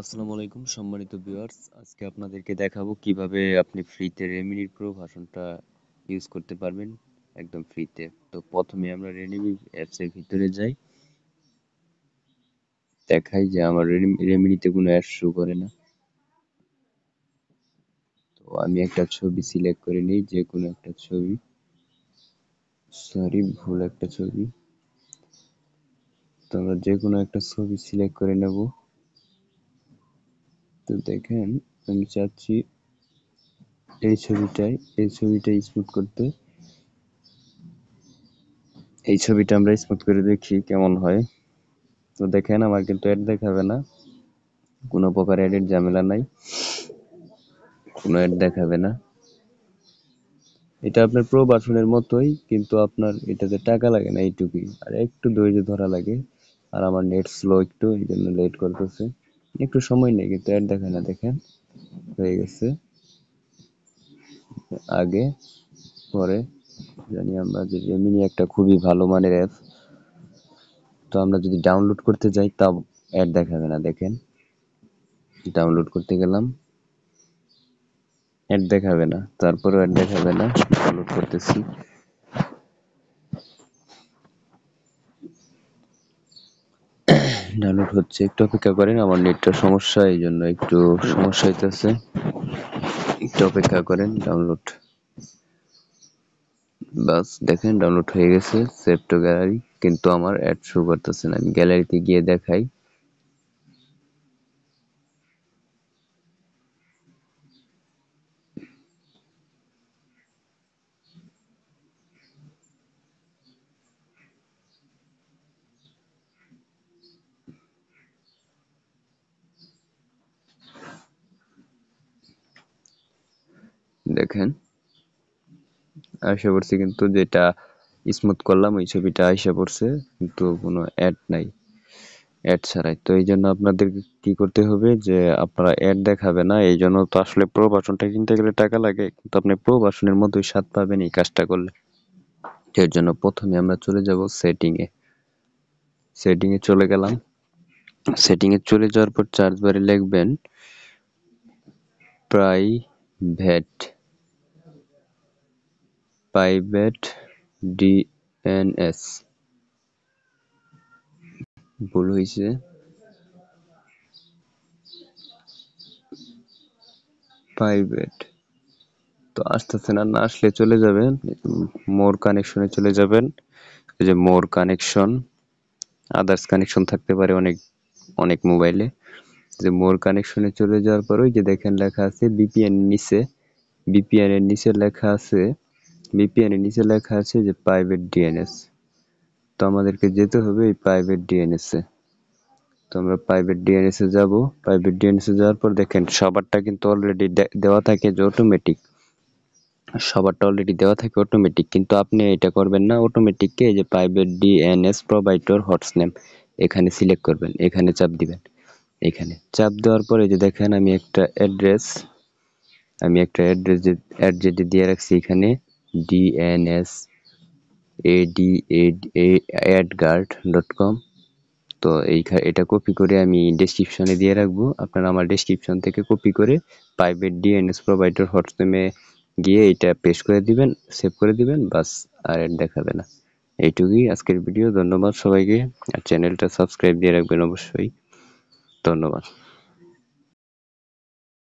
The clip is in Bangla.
আসসালামু আলাইকুম সম্মানিত ভিউয়ার্স, আজকে আপনাদেরকে দেখাবো কিভাবে আপনি ফ্রিতে রেমিনি প্রো ভার্সনটা ইউজ করতে পারবেন একদম ফ্রিতে। তো প্রথমে আমরা রেমিনি অ্যাপস এর ভিতরে যাই। দেখাই যে আমার রেমিনিতে কোনো অ্যাড শো করে না। তো আমি একটা ছবি সিলেক্ট করে নিই, যে কোনো একটা ছবি। সরি, ভুল একটা ছবি। তো আমরা যে কোনো একটা ছবি সিলেক্ট করে নেব। তো দেখেন, আমি চাচ্ছি এই ছবিটাই স্মুথ করতে। এই ছবিটা আমরা স্মুথ করে দেখি কেমন হয়। তো দেখেন, আমার কিন্তু অ্যাড দেখাবে না, কোনো প্রকার অ্যাডের ঝামেলা নাই, কোনো অ্যাড দেখাবে না। এটা আপনার প্রো ভার্সনের মতোই, কিন্তু আপনার এটাতে টাকা লাগে না, এইটুকুই। আর একটু ধৈর্য ধরা লাগে। আর আমার নেট স্লো একটু, এই জন্য লেট করতেছে, একটু সময় নেই, কিন্তু অ্যাড দেখায় না। দেখেন, হয়ে গেছে। আগে পরে জানি আমরা যে রেমিনি একটা খুবই ভালো মানের অ্যাপ। তো আমরা যদি ডাউনলোড করতে যাই, তাও অ্যাড দেখাবে না। দেখেন, ডাউনলোড করতে গেলাম, অ্যাড দেখাবে না, তারপরেও অ্যাড দেখাবে না। ডাউনলোড করতেছি, ডাউনলোড হচ্ছে, একটু অপেক্ষা করেন, আমার নেটটা সমস্যা, এই জন্য একটু সমস্যা হইতেছে, একটু অপেক্ষা করেন। ডাউনলোড, বাস দেখেন ডাউনলোড হয়ে গেছে। সেভ টু গ্যালারি, কিন্তু আমার অ্যাড শো করতেছে না। আমি গ্যালারিতে গিয়ে দেখাই। দেখেন আশা করছি, কিন্তু যেটা স্মুথ করলাম ওই ছবিটা আইসা পড়ছে, কিন্তু কোনো অ্যাড নাই, অ্যাড ছাড়াই। তো এই জন্য আপনাদের কি করতে হবে, যে আপনারা অ্যাড দেখাবে না, এই জন্য তো আসলে প্রো ভার্সনটা কিনতে গেলে টাকা লাগে, কিন্তু আপনি প্রো ভার্সনের মতোই স্বাদ পাবেন এই কাজটা করলে। এর জন্য প্রথমে আমরা চলে যাব সেটিংয়ে। সেটিংয়ে চলে গেলাম। সেটিংয়ে চলে যাওয়ার পর সার্চ বারে লিখবেন প্রাইভেট, প্রাইভেট ডিএনএস। ভুল হয়েছে, প্রাইভেট। তো আসতেছে না, না আসলে চলে যাবেন মোর কানেকশনে চলে যাবেন। এই যে মোর কানেকশন, আদার্স কানেকশন থাকতে পারে অনেক অনেক মোবাইলে। যে মোর কানেকশনে চলে যাওয়ার পর ওই যে দেখেন লেখা আছে বিপিএন নিচে, বিপিএন এর নিচে লেখা আছে, বিপিএন এর নিচে লেখা আছে যে প্রাইভেট ডিএনএস। তো আমাদেরকে যেতে হবে এই প্রাইভেট ডিএনএস এ। তো আমরা প্রাইভেট ডিএনএস এ যাব। প্রাইভেট ডিএনএস এ যাওয়ার পর দেখেন সবারটা কিন্তু অলরেডি দেওয়া থাকে যে অটোমেটিক, সবারটা অলরেডি দেওয়া থাকে অটোমেটিক, কিন্তু আপনি এটা করবেন না। অটোমেটিক কে, এই যে প্রাইভেট ডিএনএস প্রোভাইডার হোস্টনেম, এখানে সিলেক্ট করবেন, এখানে চাপ দিবেন। এখানে চাপ দেওয়ার পরে যে দেখেন আমি একটা অ্যাড্রেস যেটি দিয়ে রাখছি এখানে, ডিএনএস adguard.com। তো এটা কপি করে আমি ডেসক্রিপশনে দিয়ে রাখবো, আপনারা আমার ডেসক্রিপশন থেকে কপি করে প্রাইভেট ডিএনএস প্রোভাইডার হোস্টনেমে গিয়ে এটা পেস্ট করে দিবেন, সেভ করে দিবেন, বাস। আর এর দেখাবে না। এইটুকুই আজকের ভিডিও। ধন্যবাদ সবাইকে, আর চ্যানেলটা সাবস্ক্রাইব দিয়ে রাখবেন অবশ্যই। ধন্যবাদ।